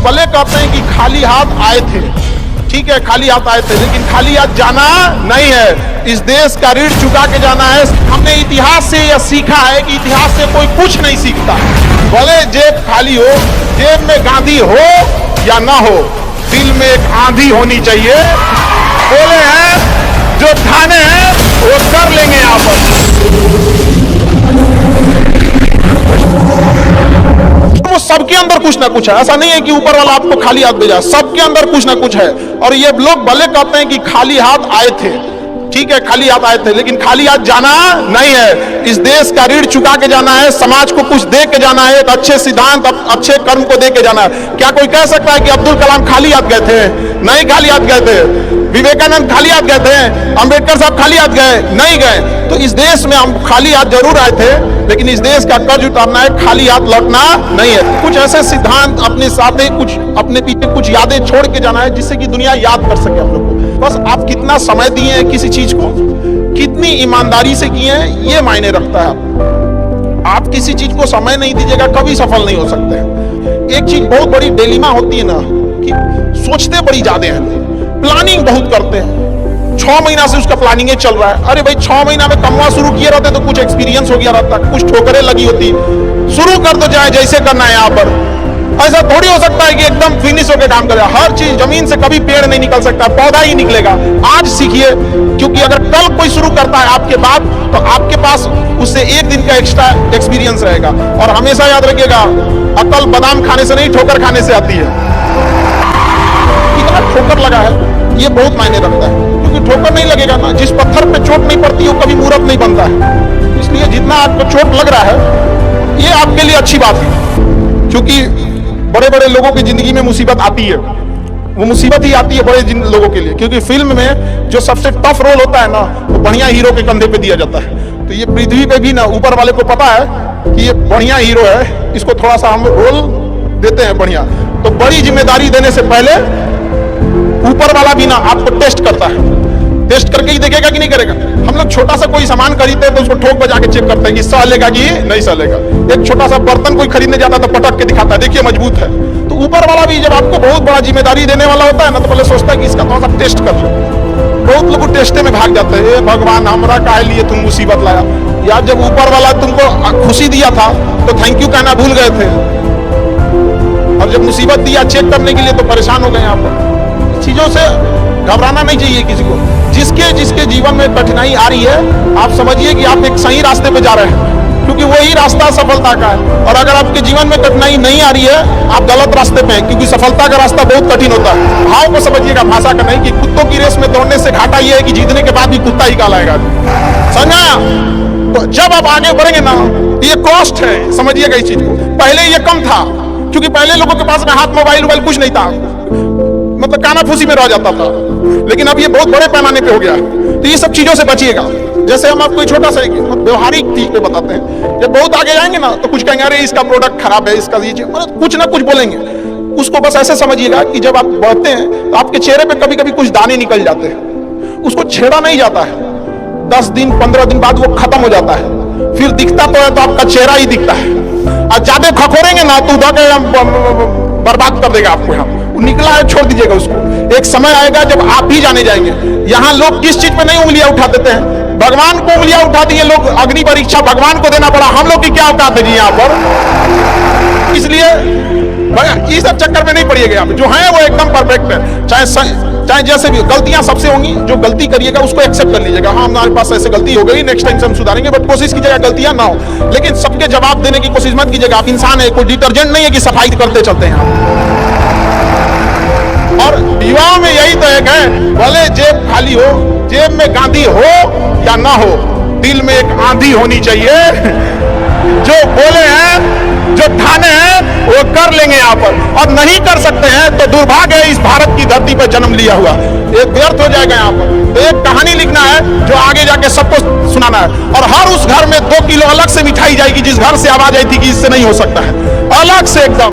भले कहते हैं कि खाली हाथ आए थे, ठीक है खाली हाथ आए थे, लेकिन खाली हाथ जाना नहीं है। इस देश का ऋण चुका के जाना है। हमने इतिहास से यह सीखा है कि इतिहास से कोई कुछ नहीं सीखता। भले जेब खाली हो, जेब में गांधी हो या ना हो, दिल में एक आंधी होनी चाहिए। बोले हैं जो ठाने हैं वो कर लेंगे यहाँ पर। वो सबके अंदर कुछ ना कुछ है, ऐसा नहीं है कि ऊपर वाला आपको खाली हाथ भेजा, सबके अंदर कुछ ना कुछ है। और ये लोग भले कहते हैं कि खाली हाथ आए थे, ठीक है खाली हाथ आए थे, लेकिन खाली हाथ जाना नहीं है। इस देश का ऋण चुका के जाना है, समाज को कुछ दे के जाना है, एक अच्छे सिद्धांत अच्छे कर्म को दे के जाना है। क्या कोई कह सकता है कि अब्दुल कलाम खाली हाथ गए थे? नहीं खाली हाथ गए थे। विवेकानंद खाली हाथ गए थे? अंबेडकर साहब खाली हाथ गए? नहीं गए। तो इस देश में हम खाली हाथ जरूर आए थे, लेकिन इस देश का कर्ज उतारना है, खाली हाथ लौटना नहीं है। कुछ ऐसे सिद्धांत अपने साथ ही, कुछ अपने पीछे कुछ यादें छोड़ के जाना है, जिससे कि दुनिया याद कर सके हम लोग को। बस आप कितना समय दिए हैं किसी चीज को, कितनी ईमानदारी से किए हैं, ये मायने रखता है। आप किसी चीज को समय नहीं दीजिएगा, कभी सफल नहीं हो सकते। एक चीज बहुत बड़ी डिलेमा होती है ना, कि सोचते बड़ी ज्यादा हैं, प्लानिंग बहुत करते हैं। 6 महीना से उसका प्लानिंग चल रहा है। अरे भाई 6 महीना में कमवा शुरू किए रहते तो कुछ एक्सपीरियंस हो गया रहता, कुछ ठोकरें लगी होती। शुरू कर दो चाहे जैसे करना है। यहाँ पर ऐसा थोड़ी हो सकता है कि एकदम फिनिश होकर काम करे। हर चीज, जमीन से कभी पेड़ नहीं निकल सकता, पौधा ही निकलेगा। आज सीखिए, क्योंकि अगर कल कोई शुरू करता है आपके बाद, तो आपके पास उससे एक दिन का एक्स्ट्रा एक्सपीरियंस रहेगा। और हमेशा याद रखिएगा, अकल बादाम खाने से नहीं, ठोकर खाने से आती है। इतना ठोकर लगा है, ये बहुत मायने रखता है, क्योंकि ठोकर नहीं लगेगा ना, जिस पत्थर पे चोट नहीं पड़ती वो कभी मूर्त नहीं बनता है। इसलिए जितना आपको चोट लग रहा है, ये आपके लिए अच्छी बात है। क्योंकि बड़े बड़े लोगों की जिंदगी में मुसीबत आती है, वो मुसीबत ही आती है बड़े लोगों के लिए, क्योंकि फिल्म में जो सबसे टफ रोल होता है ना, वो बढ़िया हीरो के कंधे पे दिया जाता है। तो ये पृथ्वी पे भी ना ऊपर वाले को पता है कि ये बढ़िया हीरो है, इसको थोड़ा सा हम रोल देते हैं बढ़िया। तो बड़ी जिम्मेदारी देने से पहले ऊपर वाला भी ना आपको टेस्ट करता है, टेस्ट करके ही देखेगा कि नहीं करेगा। हम लोग छोटा सा कोई सामान खरीदते हैं तो उसको ठोक बजा के चेक करते हैं कि सहलेगा कि नहीं सहलेगा। एक छोटा सा बर्तन कोई खरीदने जाता है तो पटक के दिखाता है, देखिए मजबूत है। तो ऊपर वाला भी जब आपको बहुत बड़ा जिम्मेदारी देने वाला होता है ना, तो पहले सोचता है कि इसका थोड़ा सा टेस्ट कर लो। बहुत लोग टेस्टे में भाग जाते हैं, भगवान हमरा काहे लिए तुम मुसीबत लाया। यार जब ऊपर वाला तुमको खुशी दिया था तो थैंक यू कहना भूल गए थे, और जब मुसीबत दिया चेक करने के लिए तो परेशान हो गए। यहाँ पर चीजों से घबराना नहीं चाहिए किसी को। जिसके जिसके जीवन में कठिनाई आ रही है, आप समझिए कि आप एक सही रास्ते पे जा रहे हैं, क्योंकि वही रास्ता सफलता का है। और अगर आपके जीवन में कठिनाई नहीं आ रही है, आप गलत रास्ते पे हैं, क्योंकि सफलता का रास्ता बहुत कठिन होता है। भाव को समझिएगा, भाषा का नहीं। कि कुत्तों की रेस में दौड़ने से घाटा यह है कि जीतने के बाद भी कुत्ता ही कहलाएगा, समझा। तो जब आप आगे बढ़ेंगे ना, ये कॉस्ट है, समझिएगा इस चीज को। पहले ये कम था, क्योंकि पहले लोगों के पास में हाथ मोबाइल कुछ नहीं था, मतलब कानाफूसी में रह जाता था। लेकिन अब ये बहुत बड़े पैमाने पे हो गया। तो ये सब चीजों से बचिएगा। जैसे हम आपको छोटा सा व्यवहारिक चीज पे बताते हैं, जब बहुत आगे जाएंगे ना तो कुछ कहेंगे अरे इसका प्रोडक्ट खराब है, इसका ये मतलब कुछ ना कुछ बोलेंगे। उसको बस ऐसे समझिएगा कि जब आप बढ़ते हैं तो आपके चेहरे पे कभी कभी कुछ दाने निकल जाते हैं, उसको छेड़ा नहीं जाता है। 10 दिन 15 दिन बाद वो खत्म हो जाता है, फिर दिखता तो है तो आपका चेहरा ही दिखता है। और ज्यादा खखोरेंगे ना तो बर्बाद कर देगा आपको। यहाँ निकला है छोड़ दीजिएगा उसको। एक समय आएगा जब आप भी जाने जाएंगे। यहाँ लोग किस चीज पे नहीं उंगलियां उठा देते हैं, भगवान को उंगलियां उठा दिए लोग। अग्नि परीक्षा भगवान को देना पड़ा, हम लोग की क्या औकात है जी यहाँ पर। इसलिए इस सब चक्कर में नहीं पड़िएगा। यहाँ पे जो है वो एकदम परफेक्ट है। चाहे जैसे भी गलतियां सबसे होंगी, जो गलती करिएगा उसको एक्सेप्ट कर लीजिएगा। हाँ हमारे पास ऐसे गलती हो गई, नेक्स्ट टाइम से हम सुधारेंगे, बट कोशिश कीजिएगा गलतियां ना हो। लेकिन सबके जवाब देने की कोशिश मत कीजिएगा। आप इंसान है, कोई डिटर्जेंट नहीं है कि सफाई करते चलते हैं। और विवाह में यही तो एक है, भले जेब खाली हो, जेब में गांधी हो या ना हो, दिल में एक आंधी होनी चाहिए। जो बोले हैं, जो ठाने हैं, वो कर लेंगे यहाँ पर। और नहीं कर सकते हैं तो दुर्भाग्य है इस भारत की धरती पर जन्म लिया हुआ, एक व्यर्थ हो जाएगा यहाँ पर। तो एक कहानी लिखना है जो आगे जाके सबको सुनाना है। और हर उस घर में 2 किलो अलग से मिठाई जाएगी जिस घर से आवाज आई थी कि इससे नहीं हो सकता है, अलग से एकदम।